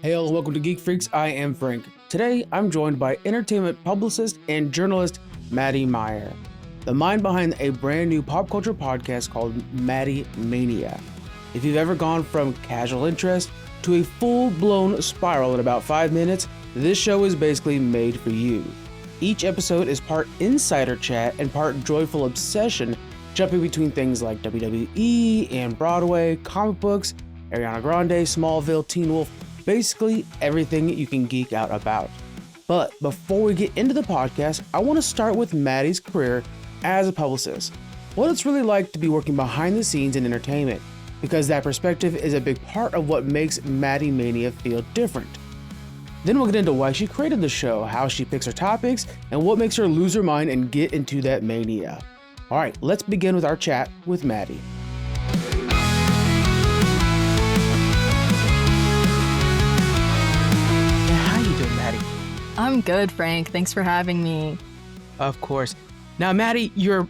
Hail and welcome to Geek Freaks. I am Frank. Today, I'm joined by entertainment publicist and journalist Maddy Myer, the mind behind a brand new pop culture podcast called Maddy Mania. If you've ever gone from casual interest to a full-blown spiral in about 5 minutes, this show is basically made for you. Each episode is part insider chat and part joyful obsession, jumping between things like WWE and Broadway, comic books, Ariana Grande, Smallville, Teen Wolf, basically everything you can geek out about. But before we get into the podcast, I want to start with Maddy's career as a publicist. What it's really like to be working behind the scenes in entertainment, because that perspective is a big part of what makes Maddy Mania feel different. Then we'll get into why she created the show, how she picks her topics, and what makes her lose her mind and get into that mania. Alright, let's begin with our chat with Maddy. I'm good, Frank. Thanks for having me. Of course. Now, Maddy, you're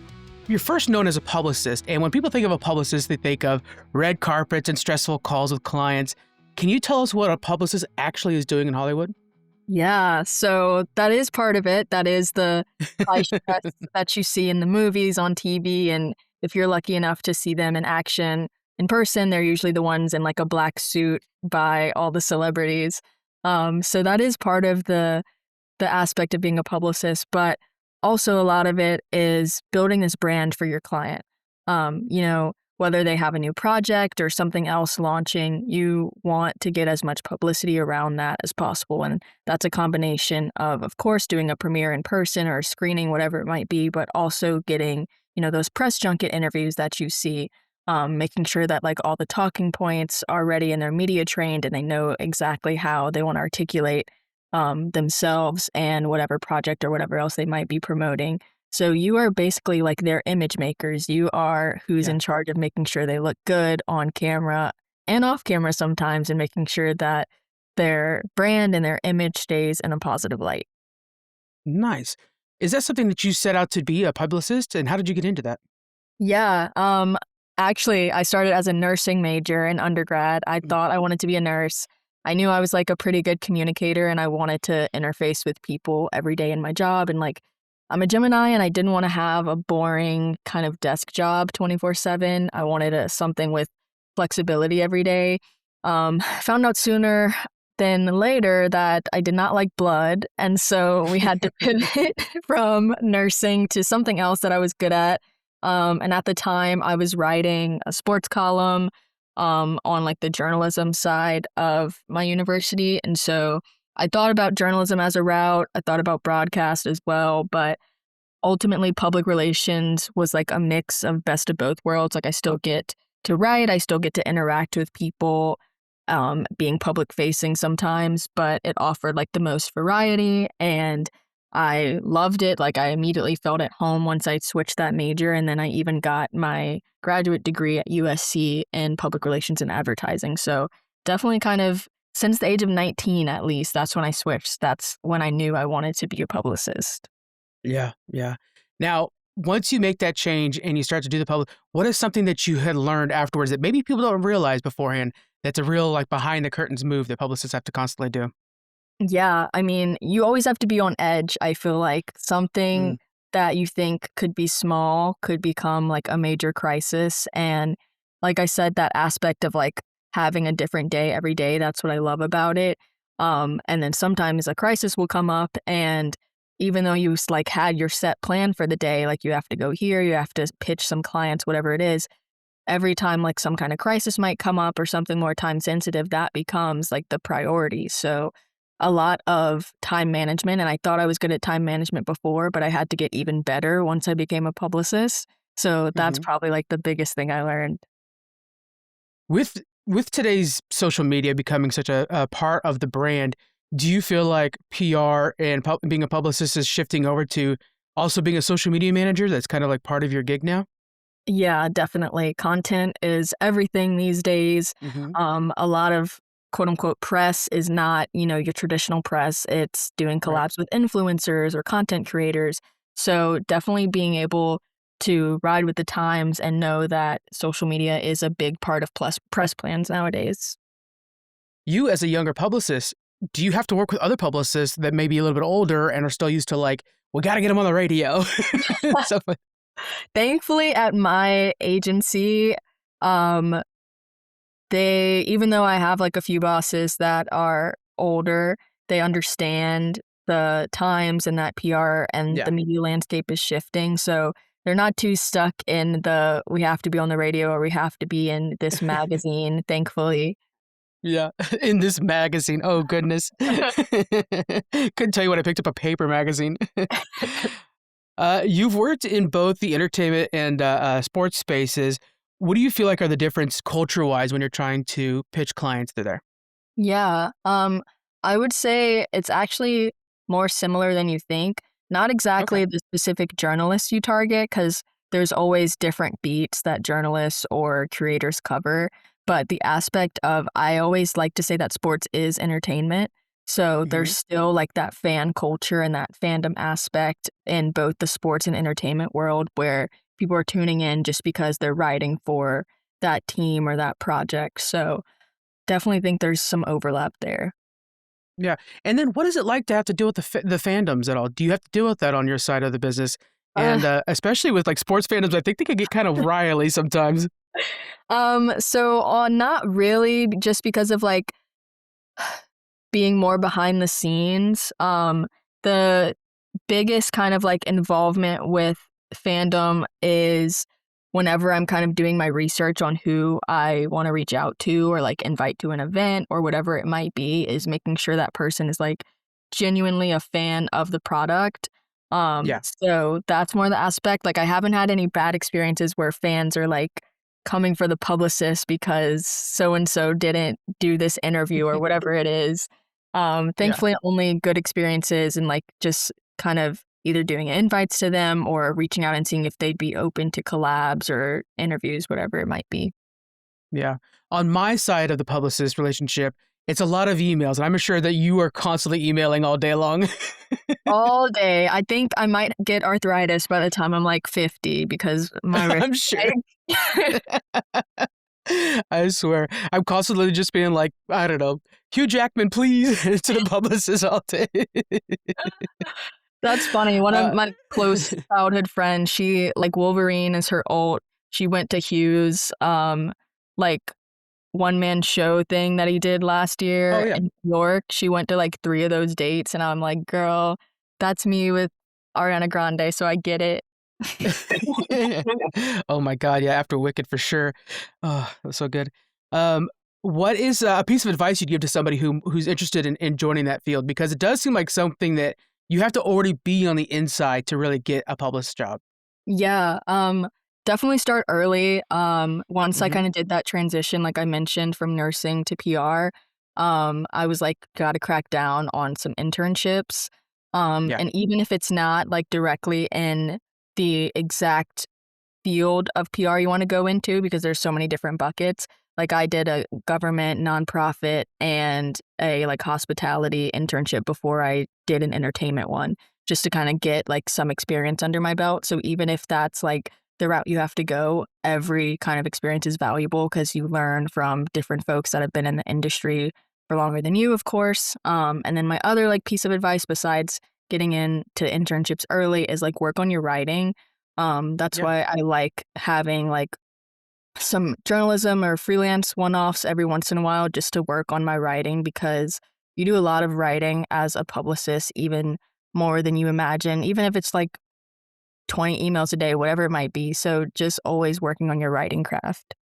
first known as a publicist, and when people think of a publicist, they think of red carpets and stressful calls with clients. Can you tell us what a publicist actually is doing in Hollywood? Yeah, so that is part of it. That is the high stress that you see in the movies, on TV, and if you're lucky enough to see them in action in person, they're usually the ones in like a black suit by all the celebrities. So that is part of the aspect of being a publicist, but also a lot of it is building this brand for your client. Whether they have a new project or something else launching, you want to get as much publicity around that as possible. And that's a combination of course, doing a premiere in person or a screening, whatever it might be, but also getting, those press junket interviews that you see, making sure that like all the talking points are ready and they're media trained and they know exactly how they want to articulate themselves and whatever project or whatever else they might be promoting. So you are basically like their image makers. You are who's in charge of making sure they look good on camera and off camera sometimes, and making sure that their brand and their image stays in a positive light. Nice. Is that something that you set out to be, a publicist, and how did you get into that? Yeah. Actually, I started as a nursing major in undergrad. I thought I wanted to be a nurse. I knew I was like a pretty good communicator and I wanted to interface with people every day in my job. And like, I'm a Gemini and I didn't want to have a boring kind of desk job 24/7. I wanted something with flexibility every day. Found out sooner than later that I did not like blood. And so we had to pivot from nursing to something else that I was good at. And at the time I was writing a sports column on like the journalism side of my university. And so I thought about journalism as a route. I thought about broadcast as well, but ultimately public relations was like a mix of best of both worlds. Like I still get to write, I still get to interact with people, being public facing sometimes, but it offered like the most variety and I loved it. Like I immediately felt at home once I switched that major. And then I even got my graduate degree at USC in public relations and advertising. So definitely kind of since the age of 19, at least, that's when I switched. That's when I knew I wanted to be a publicist. Yeah. Now, once you make that change and you start to do the public, what is something that you had learned afterwards that maybe people don't realize beforehand that's a real like behind the curtains move that publicists have to constantly do? Yeah, I mean, you always have to be on edge. I feel like something that you think could be small could become like a major crisis. And like I said, that aspect of like having a different day every day, that's what I love about it. And then sometimes a crisis will come up and even though you like had your set plan for the day, like you have to go here, you have to pitch some clients, whatever it is, every time like some kind of crisis might come up or something more time sensitive, that becomes like the priority. So a lot of time management, and I thought I was good at time management before, but I had to get even better once I became a publicist. So that's probably like the biggest thing I learned. With today's social media becoming such a part of the brand, do you feel like PR and being a publicist is shifting over to also being a social media manager? That's kind of like part of your gig now? Yeah, definitely. Content is everything these days. A lot of quote unquote press is not, your traditional press. It's doing collabs with influencers or content creators. So definitely being able to ride with the times and know that social media is a big part of press plans nowadays. you as a younger publicist, do you have to work with other publicists that may be a little bit older and are still used to like, we got to get them on the radio? So, Thankfully, at my agency, they, even though I have like a few bosses that are older, they understand the times and that PR and yeah. the media landscape is shifting. So they're not too stuck in the we have to be on the radio or we have to be in this magazine, thankfully. Yeah, in this magazine. Oh, goodness. Couldn't tell you when I picked up a paper magazine. You've worked in both the entertainment and sports spaces. What do you feel like are the difference culture-wise when you're trying to pitch clients to there? Yeah, I would say it's actually more similar than you think. Not Okay. exactly the specific journalists you target, because there's always different beats that journalists or creators cover. But the aspect of, I always like to say that sports is entertainment. So there's Hmm. still like that fan culture and that fandom aspect in both the sports and entertainment world where people are tuning in just because they're writing for that team or that project. So definitely think there's some overlap there. Yeah. And then what is it like to have to deal with the fandoms at all? Do you have to deal with that on your side of the business? Uh, And especially with like sports fandoms, I think they can get kind of riley sometimes. so not really, just because of like being more behind the scenes. The biggest kind of like involvement with fandom is whenever I'm kind of doing my research on who I want to reach out to or like invite to an event or whatever it might be, is making sure that person is like genuinely a fan of the product. Yeah. So that's more the aspect. Like I haven't had any bad experiences where fans are like coming for the publicist because so and so didn't do this interview or whatever it is. Yeah. Thankfully, only good experiences and like just kind of either doing invites to them or reaching out and seeing if they'd be open to collabs or interviews, whatever it might be. Yeah. On my side of the publicist relationship, it's a lot of emails. And I'm sure that you are constantly emailing all day long. All day. I think I might get arthritis by the time I'm like 50 because my wrist. I'm sure. I swear. I'm constantly just being like, I don't know, Hugh Jackman, please, to the publicist all day. That's funny. One of uh, my close childhood friends, she like Wolverine is her alt. She went to Hugh's like one man show thing that he did last oh, year yeah. in New York. She went to like 3 of those dates and I'm like, girl, that's me with Ariana Grande, so I get it. Oh, my God. Yeah. After Wicked, for sure. Oh, that was so good. Um, what is a piece of advice you'd give to somebody who's interested in joining that field? Because it does seem like something that you have to already be on the inside to really get a publicist job. Yeah, definitely start early. Once I Hmm. kind of did that transition, like I mentioned, from nursing to PR, I was like, gotta crack down on some internships. Yeah. And even if it's not like directly in the exact field of PR you want to go into, because there's so many different buckets. Like I did a government, nonprofit, and a like hospitality internship before I did an entertainment one, just to kind of get like some experience under my belt. So even if that's like the route you have to go, every kind of experience is valuable because you learn from different folks that have been in the industry for longer than you, of course. And then my other like piece of advice besides getting into internships early is like work on your writing. That's Yeah. why I like having like some journalism or freelance one-offs every once in a while just to work on my writing, because you do a lot of writing as a publicist, even more than you imagine, even if it's like 20 emails a day, whatever it might be. So just always working on your writing craft.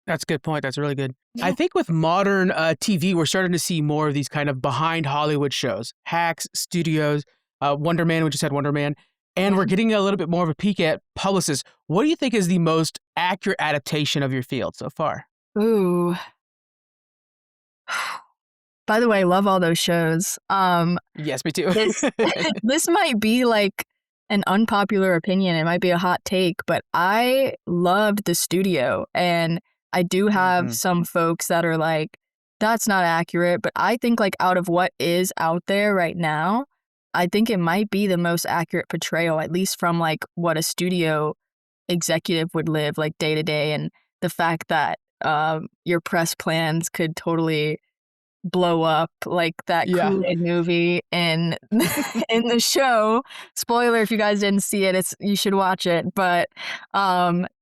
That's a good point. That's really good. I Yeah. think with modern TV, we're starting to see more of these kind of behind Hollywood shows, hacks, studios, Wonder Man, we just had Wonder Man, and we're getting a little bit more of a peek at publicists. What do you think is the most accurate adaptation of your field so far? Ooh. By the way, love all those shows. Yes, me too. This this might be like an unpopular opinion. It might be a hot take, but I loved the studio, and I do have Hmm. some folks that are like, that's not accurate. But I think like out of what is out there right now, I think it might be the most accurate portrayal, at least from like what a studio executive would live like day to day, and the fact that your press plans could totally blow up like that Yeah. Kool-Aid movie in in the show. Spoiler if you guys didn't see it, you should watch it. But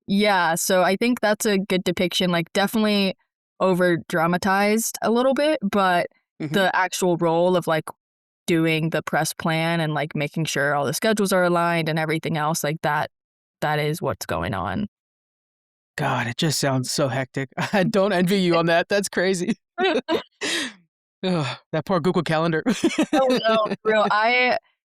yeah, so I think that's a good depiction, like definitely over dramatized a little bit, but the actual role of like doing the press plan and like making sure all the schedules are aligned and everything else like that is what's going on. God, it just sounds so hectic. I don't envy you on that. That's crazy. Ugh, that poor Google Calendar. Oh no, for real.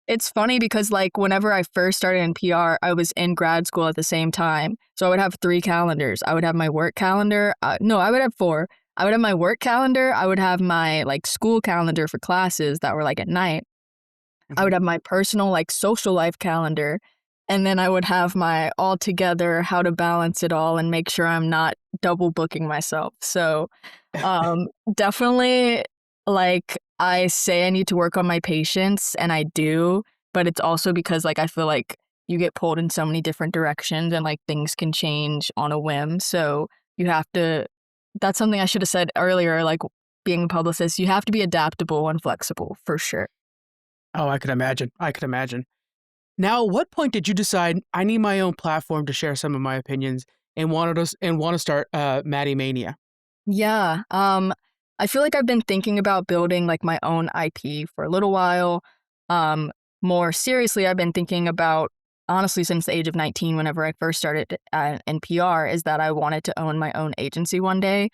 It's funny because like whenever I first started in PR, I was in grad school at the same time. So I would have 3 calendars. I would have my work calendar. No, I would have 4. I would have my work calendar. I would have my like school calendar for classes that were like at night. I would have my personal like social life calendar. And then I would have my all together how to balance it all and make sure I'm not double booking myself. So definitely like I say I need to work on my patience and I do, but it's also because like I feel like you get pulled in so many different directions and like things can change on a whim. So you have to, that's something I should have said earlier, like being a publicist, you have to be adaptable and flexible for sure. Oh, I could imagine. I could imagine. Now, at what point did you decide I need my own platform to share some of my opinions and want to start Maddy Mania? Yeah. I feel like I've been thinking about building like my own IP for a little while. More seriously, I've been thinking about, honestly, since the age of 19, whenever I first started in PR, is that I wanted to own my own agency one day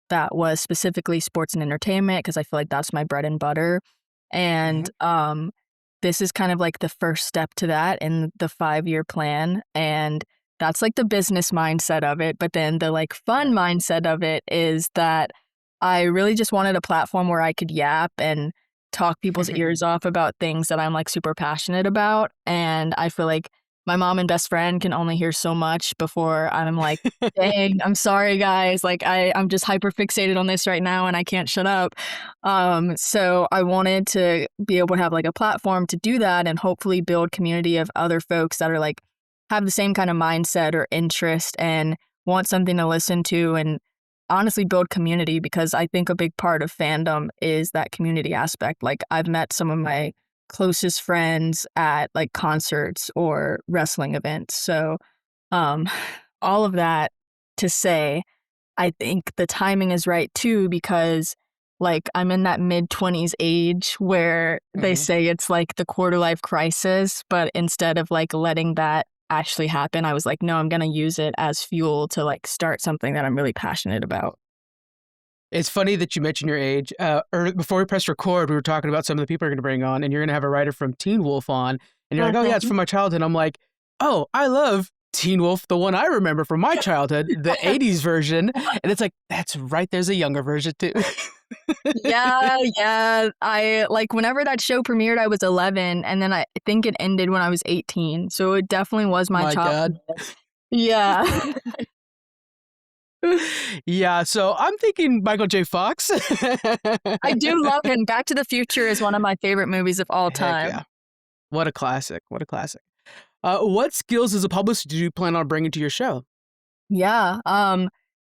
that was specifically sports and entertainment because I feel like that's my bread and butter. And this is kind of like the first step to that in the 5-year plan. And that's like the business mindset of it. But then the like fun mindset of it is that I really just wanted a platform where I could yap and talk people's ears off about things that I'm like super passionate about. And I feel like my mom and best friend can only hear so much before I'm like, dang, I'm sorry guys. Like I'm just hyper fixated on this right now and I can't shut up. So I wanted to be able to have like a platform to do that and hopefully build community of other folks that are like have the same kind of mindset or interest and want something to listen to and honestly build community because I think a big part of fandom is that community aspect. Like I've met some of my closest friends at like concerts or wrestling events. So all of that to say, I think the timing is right too because like I'm in that mid-20s age where they say it's like the quarter life crisis, but instead of like letting that actually happen, I was like, no, I'm going to use it as fuel to like start something that I'm really passionate about. It's funny that you mentioned your age. Before we pressed record, we were talking about some of the people you're going to bring on, and you're going to have a writer from Teen Wolf on, and you're like, oh yeah, it's from my childhood. I'm like, oh, I love Teen Wolf, the one I remember from my childhood, the 80s version. And it's like, that's right, there's a younger version too. Yeah. I like whenever that show premiered, I was 11, and then I think it ended when I was 18. So it definitely was my childhood. God. Yeah. Yeah, so I'm thinking Michael J. Fox. I do love him. Back to the Future is one of my favorite movies of all time. Yeah. What a classic. What a classic. What skills as a publicist do you plan on bringing to your show? Yeah,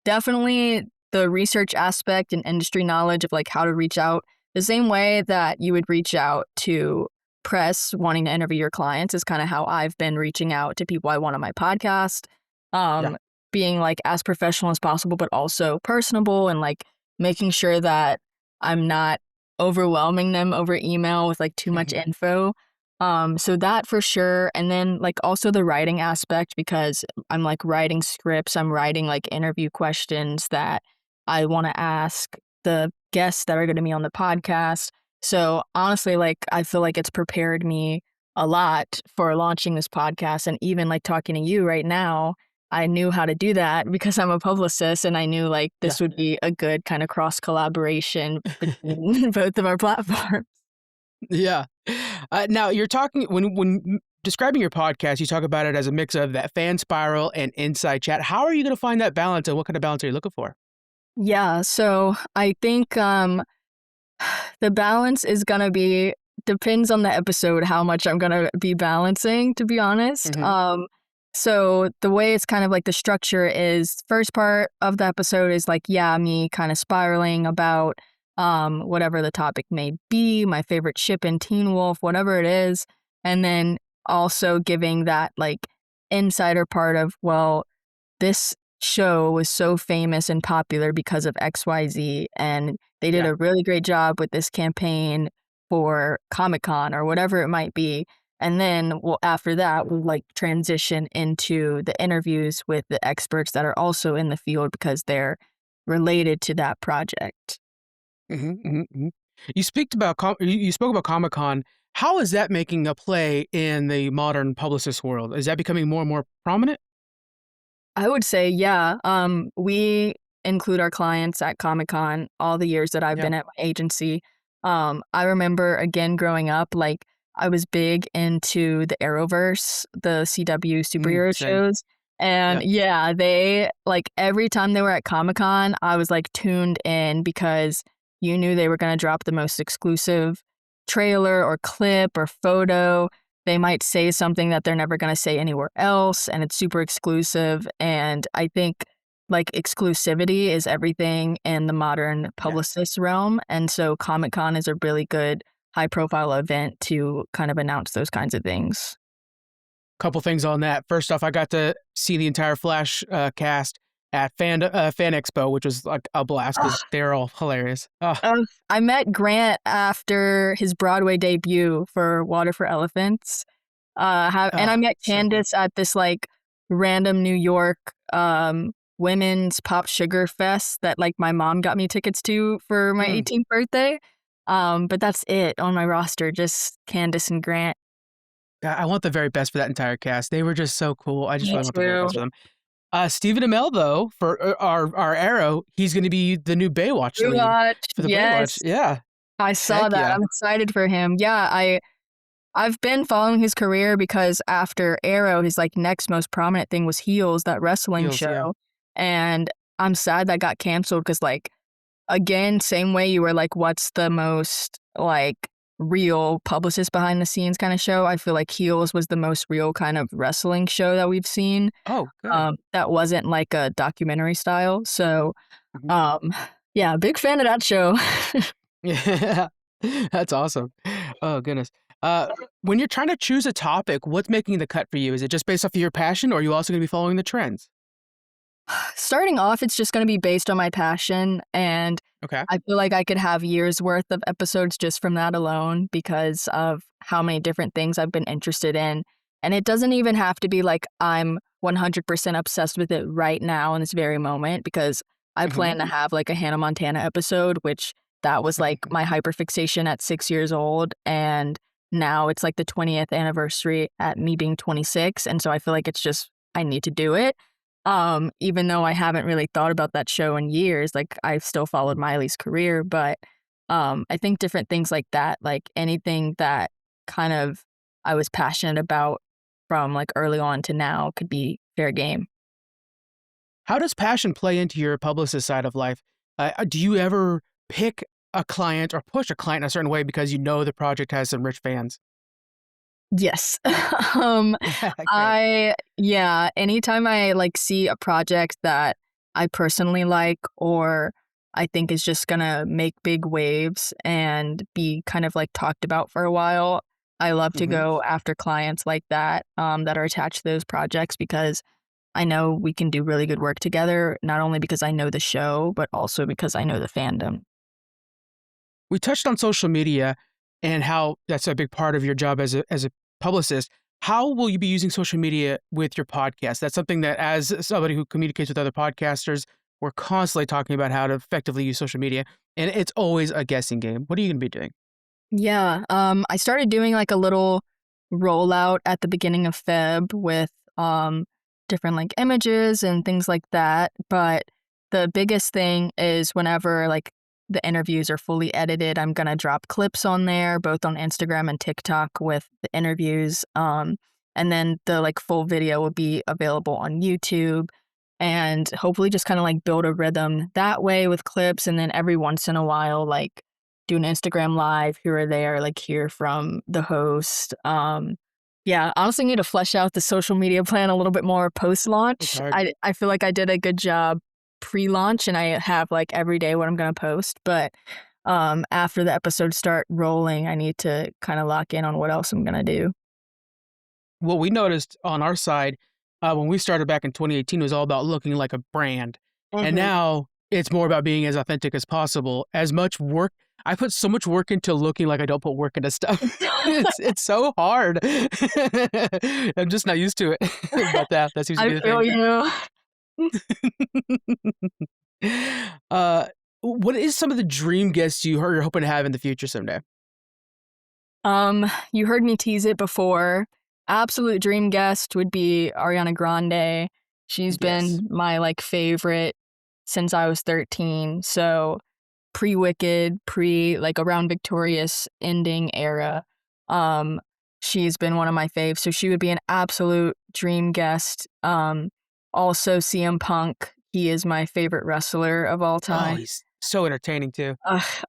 definitely the research aspect and industry knowledge of like how to reach out the same way that you would reach out to press wanting to interview your clients is kind of how I've been reaching out to people I want on my podcast. Being like as professional as possible, but also personable and like making sure that I'm not overwhelming them over email with like too much info. So that for sure. And then like also the writing aspect because I'm like writing scripts, I'm writing like interview questions that I want to ask the guests that are going to be on the podcast. So honestly, like I feel like it's prepared me a lot for launching this podcast and even like talking to you right now. I knew how to do that because I'm a publicist and I knew like this would be a good kind of cross collaboration between both of our platforms. Yeah. Now you're talking when describing your podcast, you talk about it as a mix of that fan spiral and inside chat. How are you going to find that balance and what kind of balance are you looking for? Yeah. So I think the balance is going to be depends on the episode, how much I'm going to be balancing, to be honest. So the way it's kind of like the structure is first part of the episode is like, me kind of spiraling about whatever the topic may be, my favorite ship in Teen Wolf, whatever it is. And then also giving that like insider part of, well, this show was so famous and popular because of XYZ, and they did Yeah. a really great job with this campaign for Comic-Con or whatever it might be. And then, well, after that, we'll like transition into the interviews with the experts that are also in the field because they're related to that project. You you spoke about Comic Con. How is that making a play in the modern publicist world? Is that becoming more and more prominent? I would say, yeah. We include our clients at Comic-Con all the years that I've Yeah. been at my agency. I remember again growing up, like I was big into the Arrowverse, the CW superhero Same. shows. And Yep. yeah, they like every time they were at Comic-Con, I was like tuned in because you knew they were going to drop the most exclusive trailer or clip or photo. They might say something that they're never going to say anywhere else, and it's super exclusive. And I think like exclusivity is everything in the modern Yeah. publicist realm. And so Comic Con is a really good high profile event to kind of announce those kinds of things. Couple things on that. First off, I got to see the entire Flash cast at Fan Expo, which was like a blast because they're all hilarious. Oh, I met Grant after his Broadway debut for Water for Elephants. And I met so good. Candace at this like random New York women's pop sugar fest that like my mom got me tickets to for my 18th birthday. But that's it on my roster, just Candace and Grant. I want the very best for that entire cast. They were just so cool. I just Me really want the very too. best for them. Stephen Amell, though, for our Arrow, he's going to be the new Baywatch lead Rewatch. for the Baywatch. Yes. Yeah. I saw Heck that. yeah. I'm excited for him. Yeah, I've been following his career because after Arrow, his like next most prominent thing was Heels, that wrestling Heels, show. yeah. And I'm sad that got canceled because like again, same way you were like, what's the most like real publicist behind the scenes kind of show? I feel like Heels was the most real kind of wrestling show that we've seen. Oh, good. That wasn't like a documentary style. So Mhm. yeah, big fan of that show. Yeah. That's awesome. Oh, goodness. When you're trying to choose a topic, what's making the cut for you? Is it just based off of your passion, or are you also going to be following the trends? Starting off, it's just going to be based on my passion, and Okay. I feel like I could have years worth of episodes just from that alone because of how many different things I've been interested in. And it doesn't even have to be like I'm 100% obsessed with it right now in this very moment because I plan to have like a Hannah Montana episode, which that was like my hyperfixation at 6 years old. And now it's like the 20th anniversary at me being 26. And so I feel like it's just, I need to do it. Even though I haven't really thought about that show in years, like I've still followed Miley's career, but I think different things like that, like anything that kind of I was passionate about from like early on to now could be fair game. How does passion play into your publicist side of life? Do you ever pick a client or push a client in a certain way because you know the project has some rich fans? Yes. Good. Anytime I like see a project that I personally like or I think is just gonna make big waves and be kind of like talked about for a while, I love to go after clients like that, that are attached to those projects because I know we can do really good work together, not only because I know the show, but also because I know the fandom. We touched on social media and how that's a big part of your job as a publicist. How will you be using social media with your podcast? That's something that, as somebody who communicates with other podcasters, we're constantly talking about how to effectively use social media, and it's always a guessing game. What are you going to be doing? Yeah, I started doing like a little rollout at the beginning of Feb with different like images and things like that. But the biggest thing is whenever like the interviews are fully edited, I'm gonna drop clips on there, both on Instagram and TikTok with the interviews. And then the like full video will be available on YouTube and hopefully just kind of like build a rhythm that way with clips. And then every once in a while, like do an Instagram live here or there, like hear from the host. Yeah, honestly need to flesh out the social media plan a little bit more It's post-launch. hard. I feel like I did a good job pre-launch and I have like every day what I'm going to post, but after the episodes start rolling, I need to kind of lock in on what else I'm gonna do. What we noticed on our side when we started back in 2018 was all about looking like a brand. And now it's more about being as authentic as possible. As much work, I put so much work into looking like I don't put work into stuff. it's so hard. I'm just not used to it. But that seems to be I the feel thing. What is some of the dream guests you're hoping to have in the future someday? You heard me tease it before. Absolute dream guest would be Ariana Grande. She's been my like favorite since I was 13. So pre-Wicked, like around Victorious ending era. She's been one of my faves. So she would be an absolute dream guest. Also CM Punk. He is my favorite wrestler of all time. Oh, he's so entertaining too.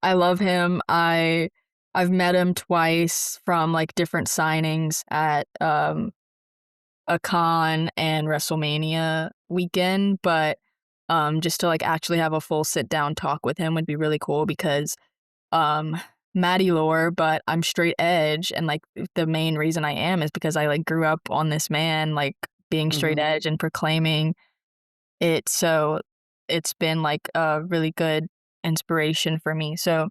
I love him. I've met him twice from like different signings at a con and WrestleMania weekend, but just to like actually have a full sit down talk with him would be really cool because Maddie lore, but I'm straight edge, and like the main reason I am is because I like grew up on this man like being straight edge and proclaiming it. So it's been like a really good inspiration for me. So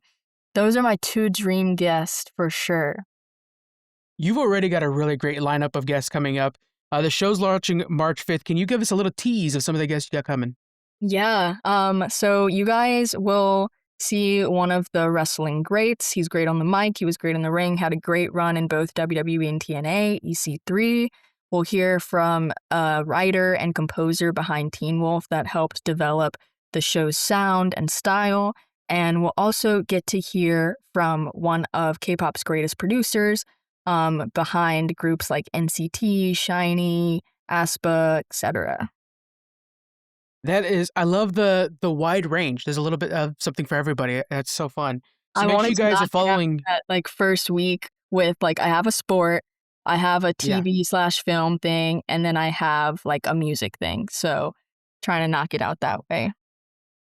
those are my two dream guests for sure. You've already got a really great lineup of guests coming up. The show's launching March 5th. Can you give us a little tease of some of the guests you got coming? Yeah. So you guys will see one of the wrestling greats. He's great on the mic. He was great in the ring. Had a great run in both WWE and TNA, EC3. We'll hear from a writer and composer behind Teen Wolf that helped develop the show's sound and style. And we'll also get to hear from one of K-pop's greatest producers behind groups like NCT, SHINee, aespa, etc. I love the wide range. There's a little bit of something for everybody. That's so fun. So I make sure wanted you guys to are following that like first week with like I have a sport, I have a TV/film thing, and then I have like a music thing. So trying to knock it out that way.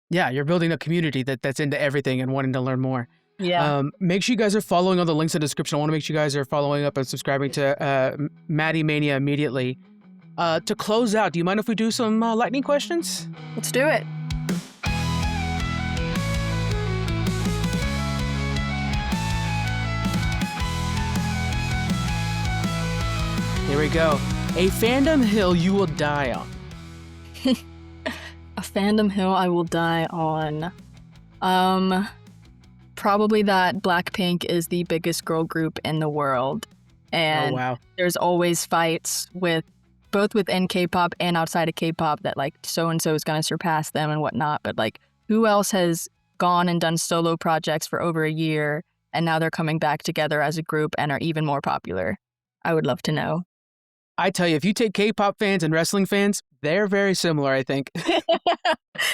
Yeah, you're building a community that's into everything and wanting to learn more. Yeah. Make sure you guys are following all the links in the description. I want to make sure you guys are following up and subscribing to Maddy Mania immediately. To close out, do you mind if we do some lightning questions? Let's do it. Here we go. A fandom hill you will die on. A fandom hill I will die on. Probably that Blackpink is the biggest girl group in the world. And there's always fights both within K-pop and outside of K-pop that like so-and-so is going to surpass them and whatnot. But like who else has gone and done solo projects for over a year and now they're coming back together as a group and are even more popular? I would love to know. I tell you, if you take K-pop fans and wrestling fans, they're very similar, I think.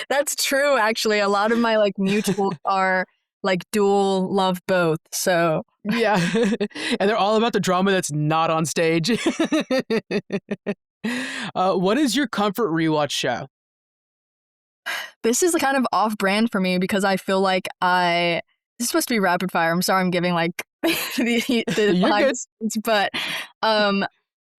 That's true, actually. A lot of my like mutuals are like dual love both. So yeah. And they're all about the drama that's not on stage. What is your comfort rewatch show? This is kind of off-brand for me because I feel like this is supposed to be rapid fire. I'm sorry I'm giving like the vibes, but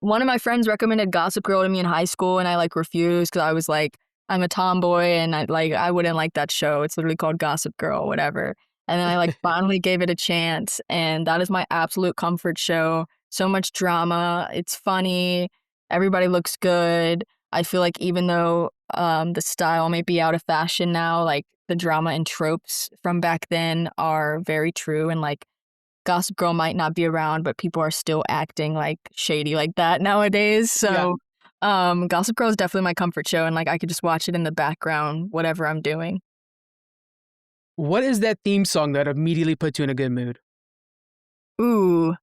one of my friends recommended Gossip Girl to me in high school, and I like refused because I was like, I'm a tomboy and I wouldn't like that show. It's literally called Gossip Girl, whatever. And then I like finally gave it a chance, and that is my absolute comfort show. So much drama. It's funny. Everybody looks good. I feel like even though the style may be out of fashion now, like the drama and tropes from back then are very true, and like Gossip Girl might not be around, but people are still acting like shady like that nowadays. So Gossip Girl is definitely my comfort show, and like I could just watch it in the background, whatever I'm doing. What is that theme song that immediately puts you in a good mood? Ooh,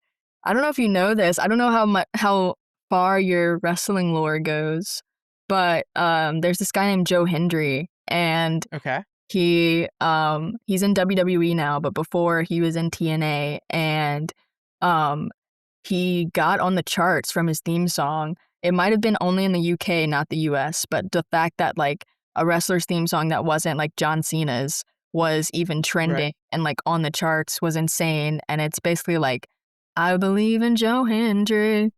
I don't know if you know this. I don't know how far your wrestling lore goes, but there's this guy named Joe Hendry, and he's in WWE now, but before he was in TNA, and he got on the charts from his theme song. It might have been only in the UK, not the US, but the fact that like a wrestler's theme song that wasn't like John Cena's was even trending and like on the charts was insane. And it's basically like, I believe in Joe Hendry.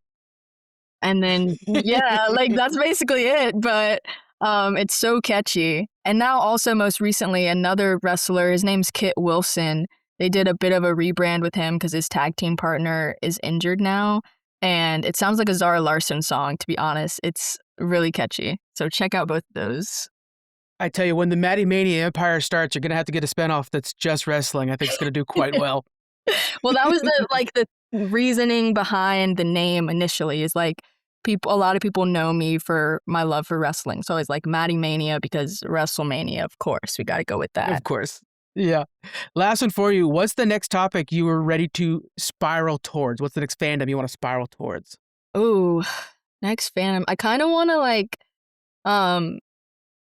And then, yeah, like that's basically it. But it's so catchy. And now also most recently, another wrestler, his name's Kit Wilson. They did a bit of a rebrand with him because his tag team partner is injured now. And it sounds like a Zara Larsson song, to be honest. It's really catchy. So check out both of those. I tell you, when the Maddy Mania Empire starts, you're going to have to get a spinoff that's just wrestling. I think it's going to do quite well. Well, that was the reasoning behind the name initially is like a lot of people know me for my love for wrestling. So it's like Maddy Mania because WrestleMania, of course. We got to go with that. Of course. Yeah. Last one for you. What's the next topic you were ready to spiral towards? What's the next fandom you want to spiral towards? Ooh, next fandom. I kind of want to like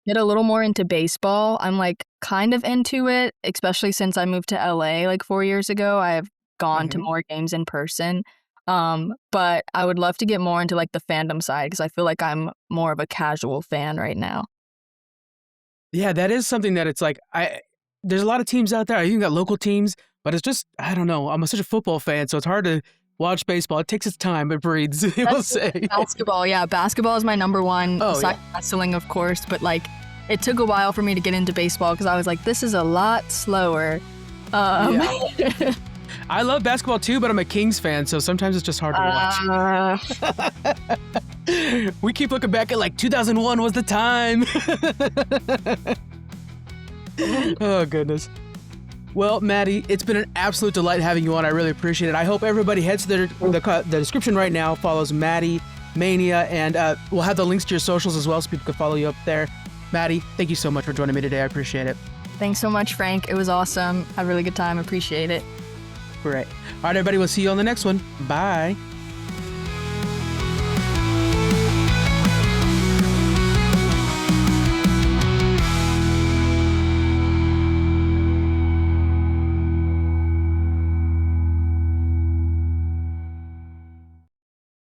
get a little more into baseball. I'm like kind of into it, especially since I moved to LA like 4 years ago. I have gone to more games in person. But I would love to get more into like the fandom side because I feel like I'm more of a casual fan right now. Yeah, that is something that it's like, there's a lot of teams out there. I even got local teams, but it's just, I don't know. I'm such a football fan, so it's hard to watch baseball. It takes its time. It breeds, we'll say. Basketball, yeah. Basketball is my number one. Oh, besides wrestling, of course. But like, it took a while for me to get into baseball because I was like, this is a lot slower. Yeah. I love basketball too, but I'm a Kings fan, so sometimes it's just hard to watch. We keep looking back at like 2001 was the time. Oh, goodness. Well, Maddy, it's been an absolute delight having you on. I really appreciate it. I hope everybody heads to the description right now, follows Maddy Mania, and we'll have the links to your socials as well so people can follow you up there. Maddy, thank you so much for joining me today. I appreciate it. Thanks so much, Frank. It was awesome. Had a really good time. Appreciate it. Great. All right, everybody. We'll see you on the next one. Bye.